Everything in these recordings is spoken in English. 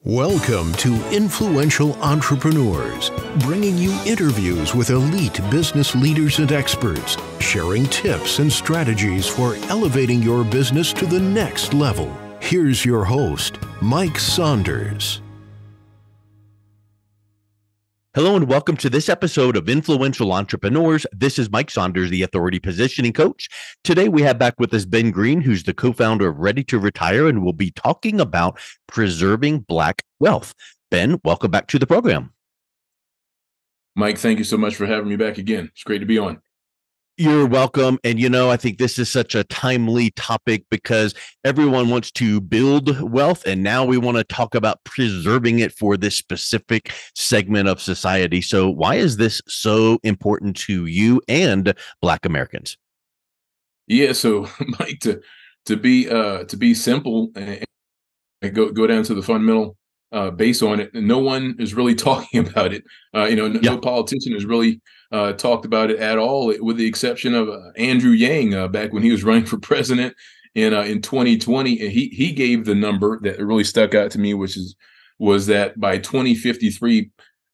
Welcome to Influential Entrepreneurs, bringing you interviews with elite business leaders and experts, sharing tips and strategies for elevating your business to the next level. Here's your host, Mike Saunders. Hello and welcome to this episode of Influential Entrepreneurs. This is Mike Saunders, the Authority Positioning Coach. Today we have back with us Ben Green, who's the co-founder of Ready2Retire, and we'll be talking about preserving Black wealth. Ben, welcome back to the program. Mike, thank you so much for having me back again. It's great to be on. You're welcome. And, I think this is such a timely topic because everyone wants to build wealth. And now we want to talk about preserving it for this specific segment of society. So why is this so important to you and Black Americans? Yeah. So Mike, to be simple and go down to the fundamental base on it, no one is really talking about it. No politician has really talked about it at all, with the exception of Andrew Yang back when he was running for president in 2020. And he gave the number that really stuck out to me, was that by 2053,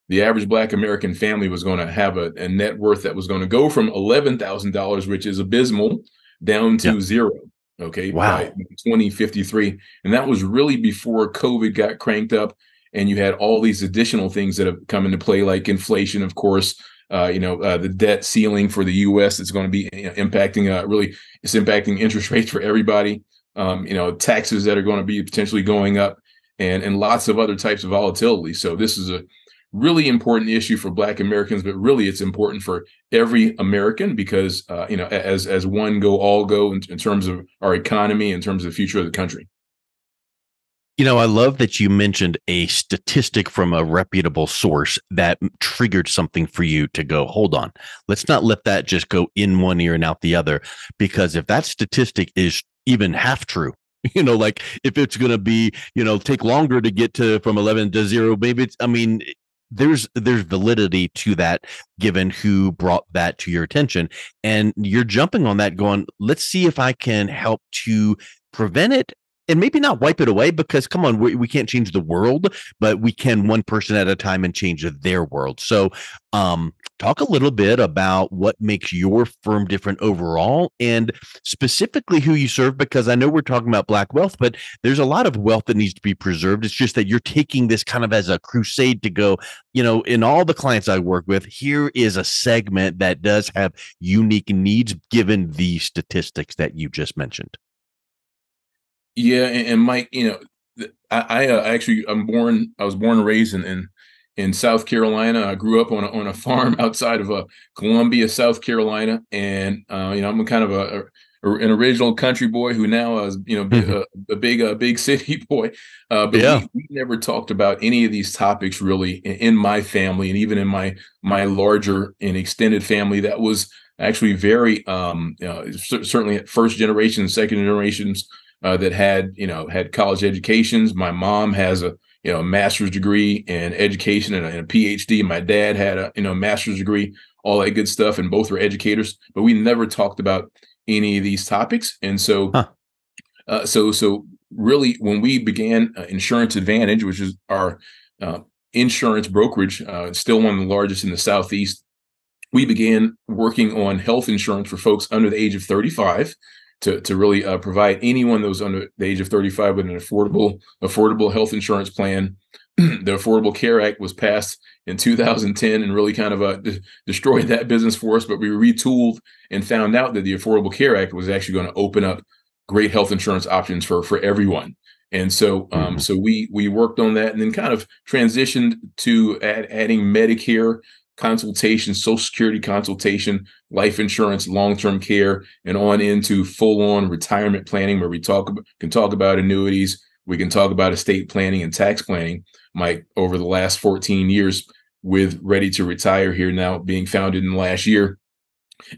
the average Black American family was going to have a net worth that was going to go from $11,000, which is abysmal, down to zero. Okay. Wow. By 2053. And that was really before COVID got cranked up. And you had all these additional things that have come into play, like inflation, of course, the debt ceiling for the U.S. It's going to be impacting, it's impacting interest rates for everybody. Taxes that are going to be potentially going up, and lots of other types of volatility. So this is a really important issue for Black Americans, but really it's important for every American because, as one go, all go in terms of our economy, in terms of the future of the country. I love that you mentioned a statistic from a reputable source that triggered something for you to go, hold on, let's not let that just go in one ear and out the other, because if that statistic is even half true, like if it's going to be, take longer to get from 11 to 0, maybe there's validity to that given who brought that to your attention, and you're jumping on that going, let's see if I can help to prevent it. And maybe not wipe it away, because come on, we can't change the world, but we can one person at a time and change their world. So talk a little bit about what makes your firm different overall, and specifically who you serve, because I know we're talking about Black wealth, but there's a lot of wealth that needs to be preserved. It's just that you're taking this kind of as a crusade to go, in all the clients I work with, here is a segment that does have unique needs given the statistics that you just mentioned. Yeah, and Mike, I was born and raised in South Carolina. I grew up on a farm outside of Columbia, South Carolina, and I'm a kind of an original country boy who now is a big city boy. But we never talked about any of these topics really in my family, and even in my larger and extended family. That was actually very certainly first generation, second generations. That had college educations. My mom has a master's degree in education and a PhD. My dad had a master's degree, all that good stuff, and both were educators. But we never talked about any of these topics. And so, so really, when we began Insurance Advantage, which is our insurance brokerage, still one of the largest in the Southeast, we began working on health insurance for folks under the age of 35. To really provide anyone that was under the age of 35 with an affordable health insurance plan. The Affordable Care Act was passed in 2010 and really kind of destroyed that business for us. But we retooled and found out that the Affordable Care Act was actually going to open up great health insurance options for everyone. And so so we worked on that, and then kind of transitioned to adding Medicare consultation, Social Security consultation, life insurance, long-term care, and on into full-on retirement planning, where we can talk about annuities, we can talk about estate planning and tax planning. Mike, over the last 14 years with Ready2Retire, here now being founded in the last year.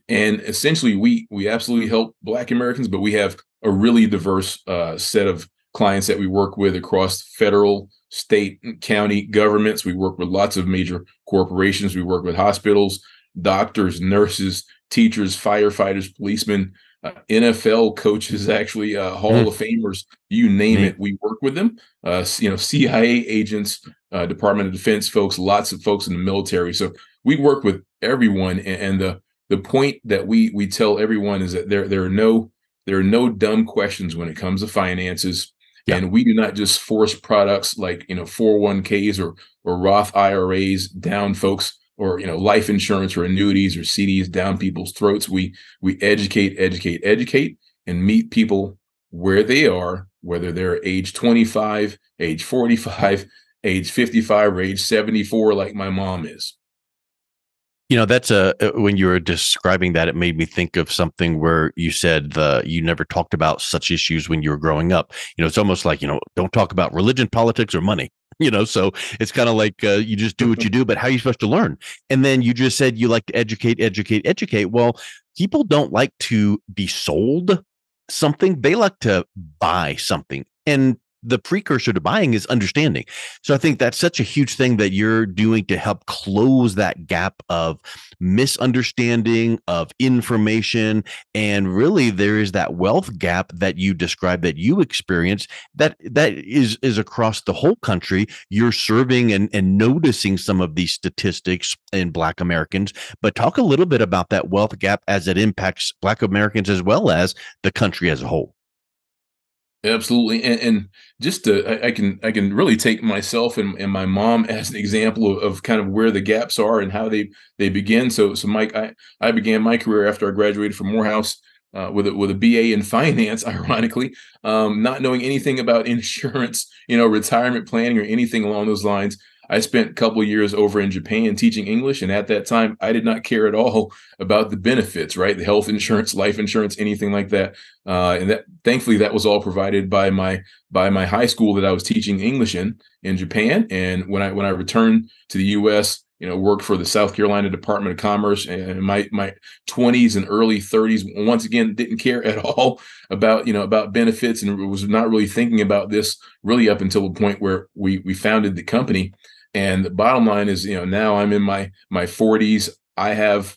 And essentially, we absolutely help Black Americans, but we have a really diverse set of clients that we work with across federal, state, and county governments. We work with lots of major corporations. We work with hospitals, doctors, nurses, teachers, firefighters, policemen, NFL coaches, actually, Hall of Famers, you name it, we work with them. CIA agents, Department of Defense folks, lots of folks in the military. So we work with everyone, and the point that we tell everyone is that there are no dumb questions when it comes to finances. Yeah. And we do not just force products like 401ks or Roth IRAs down folks, or life insurance or annuities or CDs down people's throats. We educate, and meet people where they are, whether they're age 25, age 45, age 55, or age 74, like my mom is. That's when you were describing that, it made me think of something where you said you never talked about such issues when you were growing up. It's almost like, don't talk about religion, politics, or money. So it's kind of like you just do what you do, but how are you supposed to learn? And then you just said you like to educate. Well, people don't like to be sold something. They like to buy something. And the precursor to buying is understanding. So I think that's such a huge thing that you're doing to help close that gap of misunderstanding, of information. And really, there is that wealth gap that you described, that you experience, that is across the whole country. You're serving and noticing some of these statistics in Black Americans. But talk a little bit about that wealth gap as it impacts Black Americans as well as the country as a whole. Absolutely. And just I can really take myself and my mom as an example of kind of where the gaps are and how they begin. So Mike, I began my career after I graduated from Morehouse with a BA in finance, ironically, not knowing anything about insurance, retirement planning or anything along those lines. I spent a couple of years over in Japan teaching English, and at that time, I did not care at all about the benefits, right? The health insurance, life insurance, anything like that. And that, thankfully, that was all provided by my high school that I was teaching English in Japan. And when I returned to the U.S., worked for the South Carolina Department of Commerce, and in my 20s and early 30s, once again, didn't care at all about benefits, and was not really thinking about this really up until the point where we founded the company. And the bottom line is, now I'm in my 40s. I have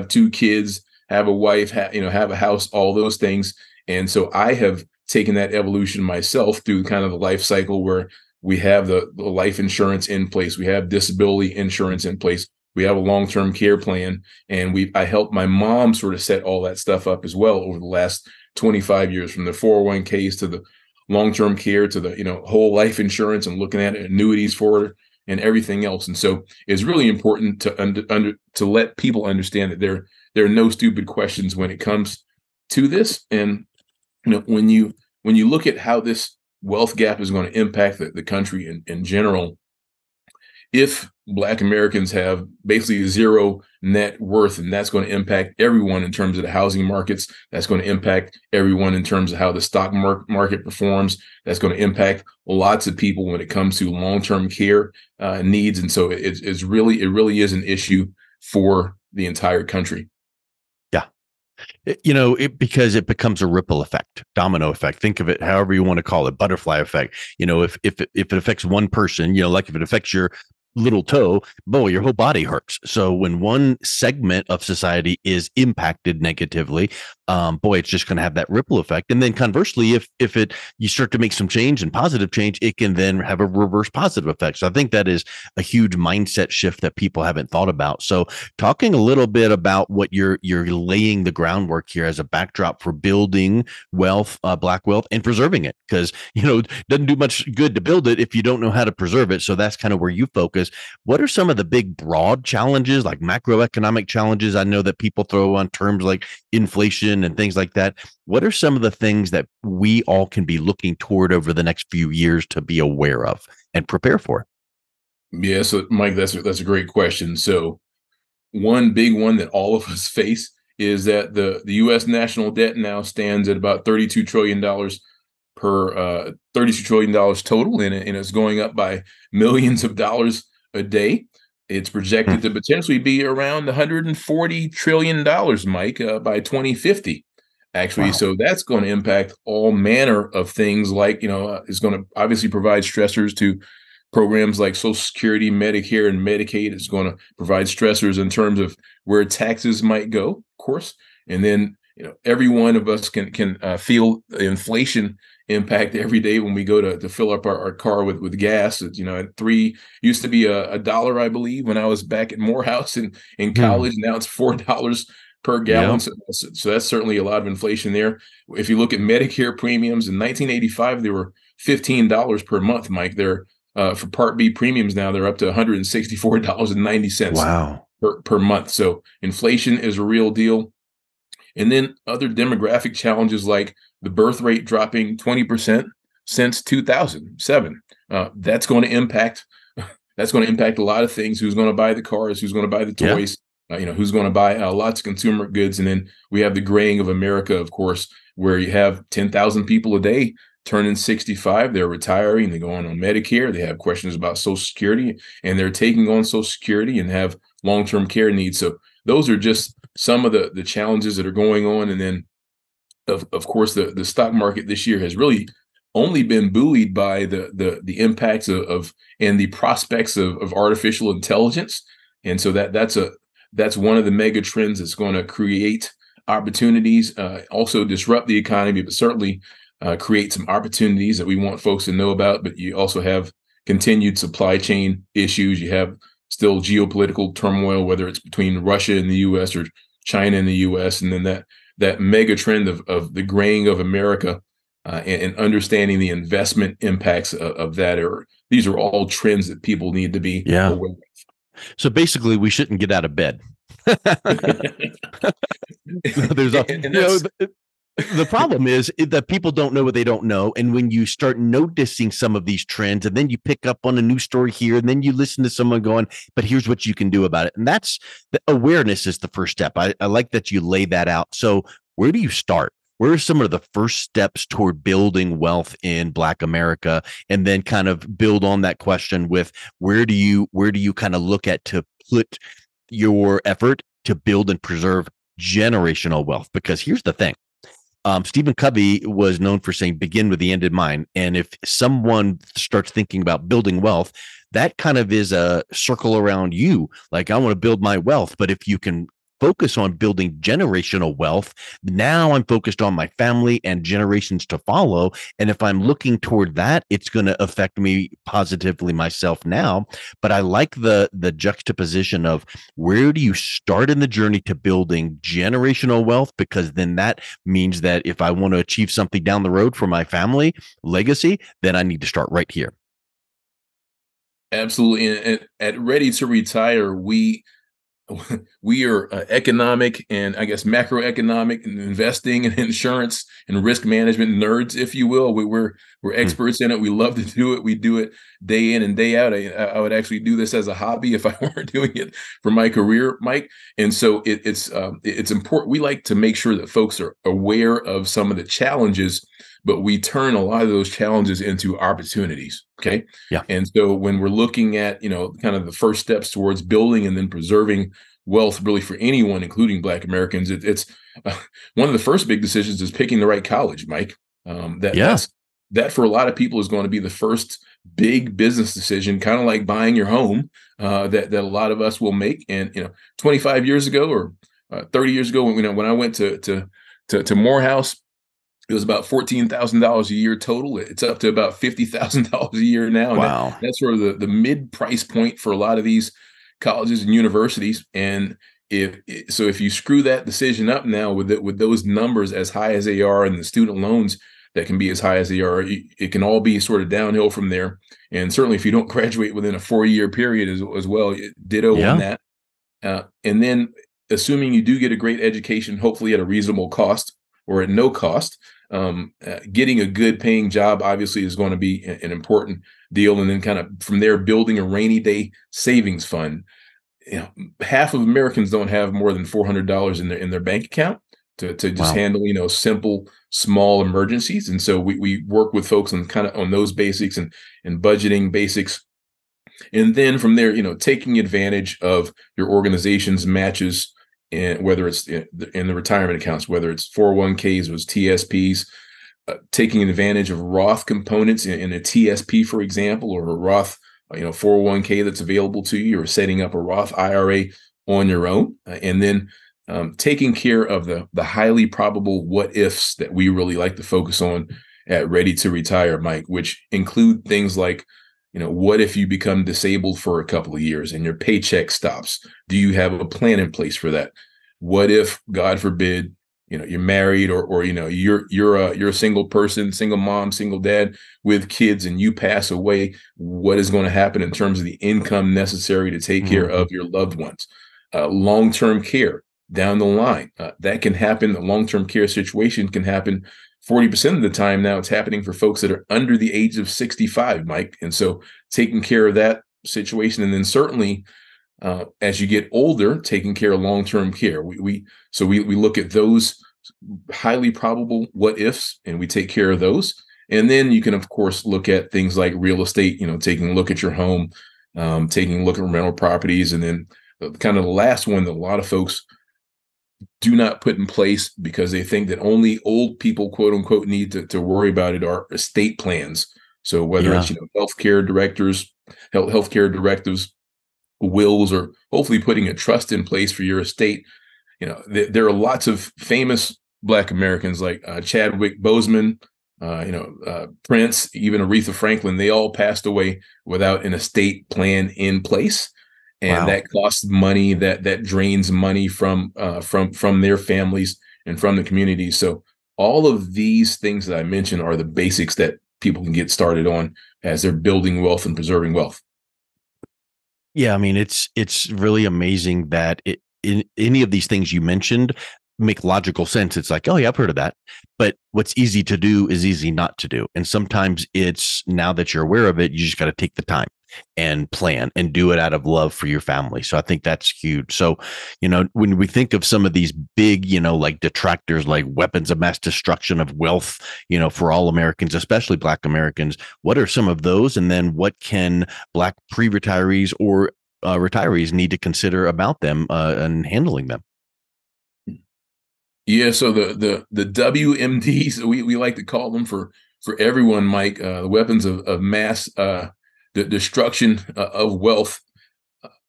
2 kids, have a wife, have a house, all those things. And so I have taken that evolution myself through kind of the life cycle where we have the life insurance in place. We have disability insurance in place. We have a long-term care plan. And I helped my mom sort of set all that stuff up as well over the last 25 years, from the 401ks to the long-term care to the, whole life insurance, and looking at annuities for her and everything else. And so it's really important to let people understand that there are no stupid questions when it comes to this. And when you look at how this wealth gap is going to impact the country in general, if Black Americans have basically zero net worth, and that's going to impact everyone in terms of the housing markets, that's going to impact everyone in terms of how the stock market performs, that's going to impact lots of people when it comes to long-term care needs. And so it really is an issue for the entire country. Because it becomes a ripple effect, domino effect. Think of it however you want to call it, butterfly effect. If it affects one person, like if it affects your little toe, boy, your whole body hurts. So when one segment of society is impacted negatively, boy, it's just going to have that ripple effect. And then conversely, if you start to make some change and positive change, it can then have a reverse positive effect. So I think that is a huge mindset shift that people haven't thought about. So talking a little bit about what you're laying the groundwork here as a backdrop for building wealth, Black wealth, and preserving it, because it doesn't do much good to build it if you don't know how to preserve it. So that's kind of where you focus. What are some of the big broad challenges, like macroeconomic challenges? I know that people throw on terms like inflation and things like that. What are some of the things that we all can be looking toward over the next few years to be aware of and prepare for? Yeah, so Mike, that's a great question. So one big one that all of us face is that the U.S. national debt now stands at about $32 trillion $32 trillion total, and it's going up by millions of dollars a day. It's projected to potentially be around $140 trillion, Mike, by 2050. Actually, wow. So that's going to impact all manner of things, like, it's going to obviously provide stressors to programs like Social Security, Medicare, and Medicaid. It's going to provide stressors in terms of where taxes might go, of course. And then every one of us can feel the inflation impact every day when we go to fill up our car with gas. It's, at used to be a dollar, I believe, when I was back at Morehouse in college. Now it's $4 per gallon. Yep. So that's certainly a lot of inflation there. If you look at Medicare premiums in 1985, they were $15 per month, Mike. They're for Part B premiums now, they're up to $164.90 Wow. per month. So inflation is a real deal. And then other demographic challenges like the birth rate dropping 20% since 2007. That's going to impact a lot of things. Who's going to buy the cars? Who's going to buy the toys? Who's going to buy lots of consumer goods? And then we have the graying of America, of course, where you have 10,000 people a day turning 65. They're retiring. They're going on Medicare. They have questions about Social Security, and they're taking on Social Security and have long-term care needs. So those are just some of the challenges that are going on. And then, of course, the stock market this year has really only been buoyed by the impacts of and the prospects of artificial intelligence. And so that's one of the mega trends that's going to create opportunities, also disrupt the economy, but certainly create some opportunities that we want folks to know about. But you also have continued supply chain issues. You have still geopolitical turmoil, whether it's between Russia and the U.S. or China and the U.S. And then that mega trend of the graying of America and understanding the investment impacts of that. These are all trends that people need to be aware of. So basically, we shouldn't get out of bed. The problem is that people don't know what they don't know. And when you start noticing some of these trends, and then you pick up on a new story here, and then you listen to someone going, but here's what you can do about it. And that's the awareness is the first step. I like that you lay that out. So where do you start? Where are some of the first steps toward building wealth in Black America? And then kind of build on that question with where do you kind of look at to put your effort to build and preserve generational wealth? Because here's the thing. Stephen Covey was known for saying, begin with the end in mind. And if someone starts thinking about building wealth, that kind of is a circle around you. Like, I want to build my wealth. But if you can focus on building generational wealth, now I'm focused on my family and generations to follow. And if I'm looking toward that, it's going to affect me positively myself now. But I like the juxtaposition of where do you start in the journey to building generational wealth? Because then that means that if I want to achieve something down the road for my family legacy, then I need to start right here. Absolutely. And at Ready to Retire, we are economic and I guess macroeconomic and investing and insurance and risk management nerds, if you will. We're experts in it. We love to do it. We do it day in and day out. I would actually do this as a hobby if I weren't doing it for my career, Mike. And so it's important. We like to make sure that folks are aware of some of the challenges, but we turn a lot of those challenges into opportunities. Okay. Yeah. And so when we're looking at, kind of the first steps towards building and then preserving wealth really for anyone, including Black Americans, it's one of the first big decisions is picking the right college, Mike. That for a lot of people is going to be the first big business decision, kind of like buying your home, that a lot of us will make. And, 25 years ago or 30 years ago, when I went to Morehouse, it was about $14,000 a year total. It's up to about $50,000 a year now. Wow. And that's sort of the mid price point for a lot of these colleges and universities. And if you screw that decision up now with those numbers as high as they are and the student loans that can be as high as they are, it can all be sort of downhill from there. And certainly if you don't graduate within a 4-year period as well, ditto on that. And then assuming you do get a great education, hopefully at a reasonable cost or at no cost, getting a good paying job obviously is going to be an important deal. And then kind of from there, building a rainy day savings fund. Half of Americans don't have more than $400 in their bank account to just handle, simple, small emergencies. And so we work with folks on those basics and budgeting basics. And then from there, taking advantage of your organization's matches, and whether it's in the retirement accounts, whether it's 401ks, or TSPs, taking advantage of Roth components in a TSP, for example, or a Roth 401k that's available to you, or setting up a Roth IRA on your own. And then taking care of the highly probable what ifs that we really like to focus on at Ready to Retire, Mike, which include things like, what if you become disabled for a couple of years and your paycheck stops? Do you have a plan in place for that? What if, God forbid, you're married or you're a single person, single mom, single dad with kids, and you pass away? What is going to happen in terms of the income necessary to take care of your loved ones? Long-term care down the line, that can happen. The long-term care situation can happen 40% of the time. Now it's happening for folks that are under the age of 65, Mike. And so taking care of that situation, and then certainly as you get older, taking care of long-term care. We look at those highly probable what ifs, and we take care of those. And then you can, of course, look at things like real estate, taking a look at your home, taking a look at rental properties. And then kind of the last one that a lot of folks do not put in place because they think that only old people, quote unquote, need to worry about it are estate plans. So whether it's, healthcare directives, wills, or hopefully putting a trust in place for your estate. There are lots of famous Black Americans like Chadwick Boseman, Prince, even Aretha Franklin. They all passed away without an estate plan in place. And that costs money, that drains money from their families and from the community. So all of these things that I mentioned are the basics that people can get started on as they're building wealth and preserving wealth. Yeah, I mean, it's really amazing that in any of these things you mentioned make logical sense. It's like, oh yeah, I've heard of that. But what's easy to do is easy not to do. And sometimes it's, now that you're aware of it, you just got to take the time and plan and do it out of love for your family. So I think that's huge. So, when we think of some of these big, like detractors, like weapons of mass destruction of wealth, for all Americans, especially Black Americans, what are some of those? And then what can Black pre-retirees or retirees need to consider about them and handling them? Yeah, so the WMDs, we like to call them for everyone, Mike, the weapons of mass the destruction of wealth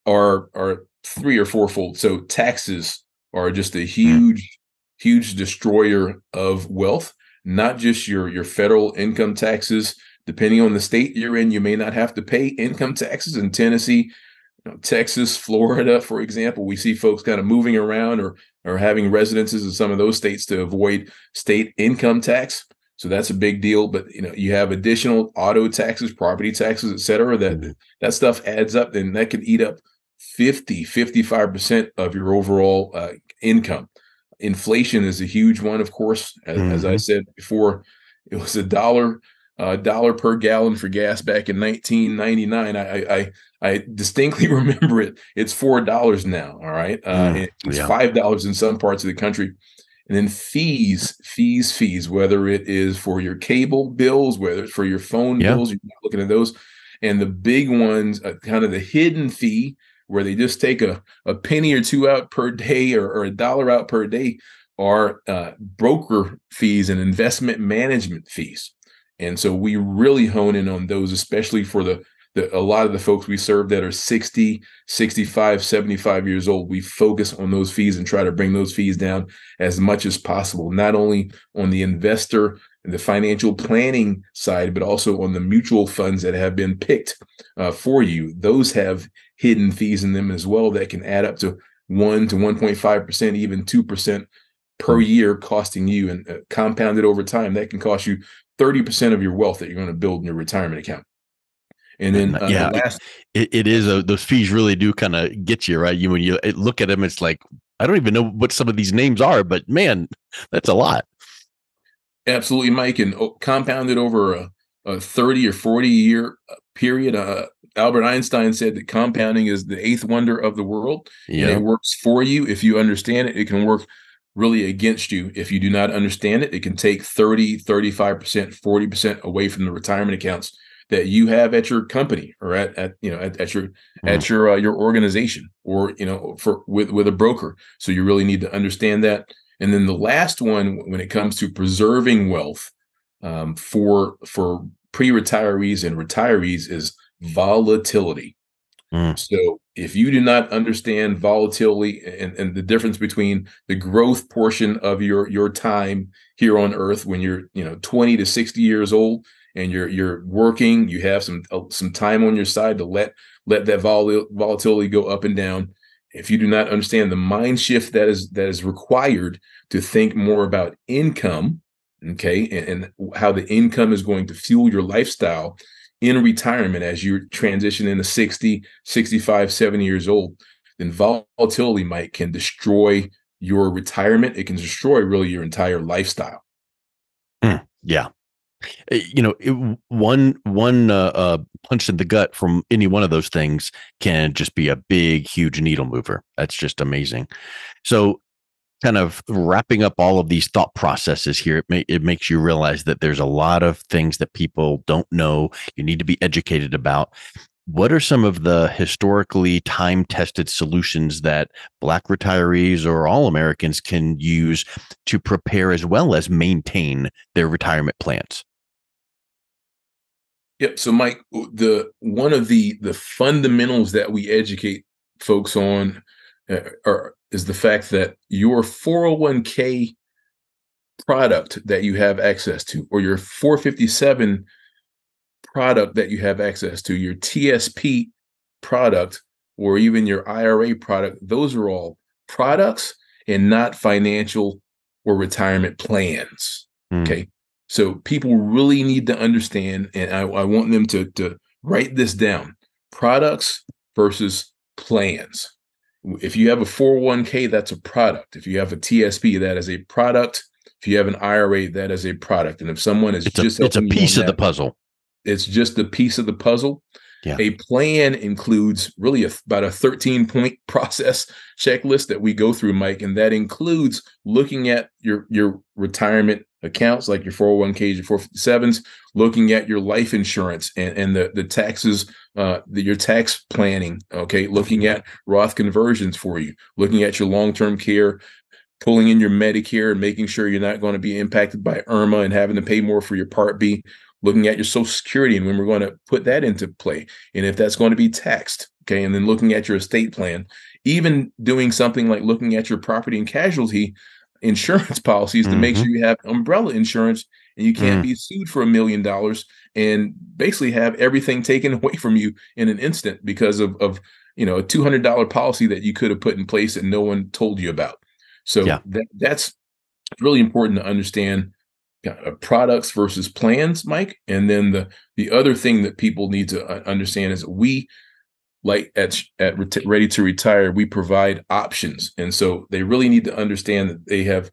are three or fourfold. So taxes are just a huge destroyer of wealth. Not just your federal income taxes. Depending on the state you're in, you may not have to pay income taxes. In Tennessee, Texas, Florida, for example, we see folks kind of moving around or having residences in some of those states to avoid state income tax. So that's a big deal. But you have additional auto taxes, property taxes, et cetera. That stuff adds up, and that could eat up 55% of your overall income. Inflation is a huge one, of course. As I said before, it was a dollar per gallon for gas back in 1999. I distinctly remember it. It's $4 now. All right. It's $5 in some parts of the country. And then fees, whether it is for your cable bills, whether it's for your phone bills, you're not looking at those. And the big ones, kind of the hidden fee, where they just take a penny or two out per day or a dollar out per day, are broker fees and investment management fees. And so we really hone in on those, especially for a lot of the folks we serve that are 60, 65, 75 years old. We focus on those fees and try to bring those fees down as much as possible, not only on the investor and the financial planning side, but also on the mutual funds that have been picked for you. Those have hidden fees in them as well that can add up to 1 to 1.5%, even 2% per year, costing you, and compounded over time, that can cost you 30% of your wealth that you're going to build in your retirement account. And then it is those fees really do kind of get you, right? When you look at them, it's like, I don't even know what some of these names are, but man, that's a lot. Absolutely, Mike. And compounded over a 30 or 40 year period. Albert Einstein said that compounding is the eighth wonder of the world. And it works for you if you understand it. It can work really against you if you do not understand it. It can take 30, 35%, 40% away from the retirement accounts that you have at your company or at your organization, or with a broker. So you really need to understand that. And then the last one, when it comes to preserving wealth for pre-retirees and retirees, is volatility. Mm. So if you do not understand volatility and the difference between the growth portion of your time here on earth when you're 20 to 60 years old and you're working, you have some time on your side to let that volatility go up and down. If you do not understand the mind shift that is required to think more about income, okay, and how the income is going to fuel your lifestyle in retirement as you transition into 60, 65, 70 years old, then volatility, Mike, can destroy your retirement. It can destroy really your entire lifestyle. Yeah. One punch in the gut from any one of those things can just be a big, huge needle mover. That's just amazing. So, kind of wrapping up all of these thought processes here, it makes you realize that there's a lot of things that people don't know. You need to be educated about. What are some of the historically time-tested solutions that Black retirees or all Americans can use to prepare as well as maintain their retirement plans? Yep. So, Mike, one of the fundamentals that we educate folks on is the fact that your 401k product that you have access to, or your 457 product that you have access to, your TSP product, or even your IRA product, those are all products and not financial or retirement plans. Okay. So people really need to understand, and I want them to write this down: products versus plans. If you have a 401k, that's a product. If you have a TSP, that is a product. If you have an IRA, that is a product. And if someone is it's a piece of the puzzle. It's just a piece of the puzzle. Yeah. A plan includes really about a 13-point process checklist that we go through, Mike, and that includes looking at your retirement accounts like your 401ks, your 457s, looking at your life insurance and the taxes, your tax planning, okay, looking at Roth conversions for you, looking at your long-term care, pulling in your Medicare and making sure you're not going to be impacted by IRMA and having to pay more for your Part B, looking at your Social Security and when we're going to put that into play, and if that's going to be taxed, okay, and then looking at your estate plan, even doing something like looking at your property and casualty insurance policies to make sure you have umbrella insurance and you can't be sued for $1 million and basically have everything taken away from you in an instant because of a $200 policy that you could have put in place and no one told you about. So that's really important to understand products versus plans, Mike. And then the other thing that people need to understand is that we, like at Ready to Retire, we provide options. And so they really need to understand that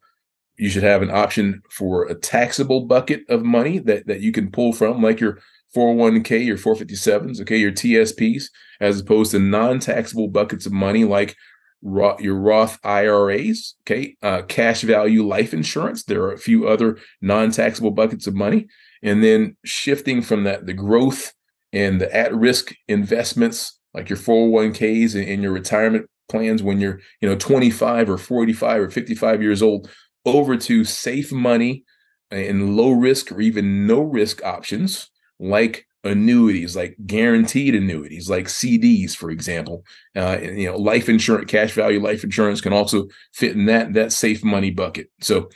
you should have an option for a taxable bucket of money that you can pull from, like your 401k, your 457s, okay, your TSPs, as opposed to non-taxable buckets of money like your Roth IRAs, okay, cash value life insurance. There are a few other non-taxable buckets of money. And then shifting from that, the growth and the at-risk investments like your 401ks and your retirement plans when you're 25 or 45 or 55 years old, over to safe money and low risk or even no risk options like annuities, like guaranteed annuities, like CDs, for example. Life insurance, cash value life insurance can also fit in that safe money bucket. So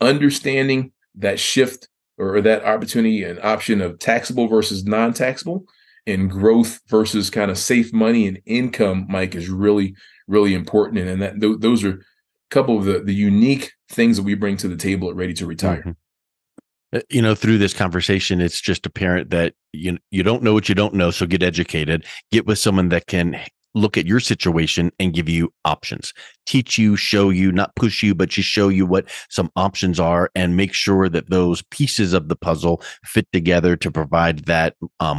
understanding that shift or that opportunity and option of taxable versus non-taxable and growth versus kind of safe money and income, Mike, is really, really important. And those are a couple of the unique things that we bring to the table at Ready to Retire. Through this conversation, it's just apparent that you don't know what you don't know. So get educated, get with someone that can look at your situation and give you options, teach you, show you, not push you, but just show you what some options are and make sure that those pieces of the puzzle fit together to provide that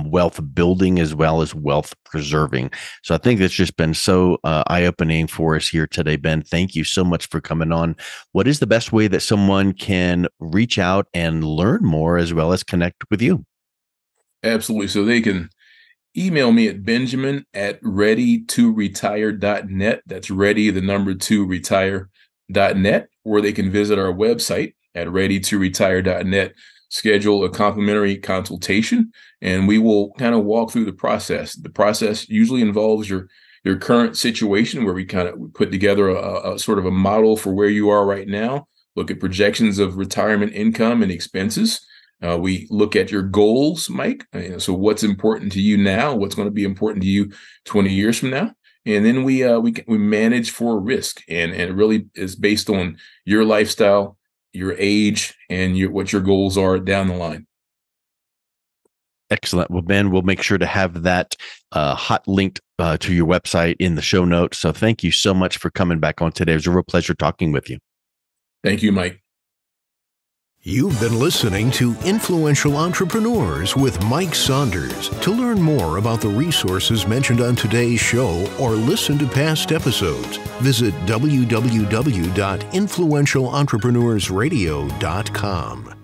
wealth building as well as wealth preserving. So I think that's just been so eye-opening for us here today, Ben. Thank you so much for coming on. What is the best way that someone can reach out and learn more as well as connect with you? Absolutely. So they can email me at benjamin@ready2retire.net. That's ready, the number 2retire.net, or they can visit our website at ready2retire.net. schedule a complimentary consultation, and we will kind of walk through the process. The process usually involves your current situation, where we kind of put together a sort of a model for where you are right now, look at projections of retirement income and expenses. We look at your goals, Mike. So what's important to you now? What's going to be important to you 20 years from now? And then we manage for risk, and it really is based on your lifestyle, your age, and what your goals are down the line. Excellent. Well, Ben, we'll make sure to have that hot linked to your website in the show notes. So thank you so much for coming back on today. It was a real pleasure talking with you. Thank you, Mike. You've been listening to Influential Entrepreneurs with Mike Saunders. To learn more about the resources mentioned on today's show or listen to past episodes, visit www.influentialentrepreneurssradio.com.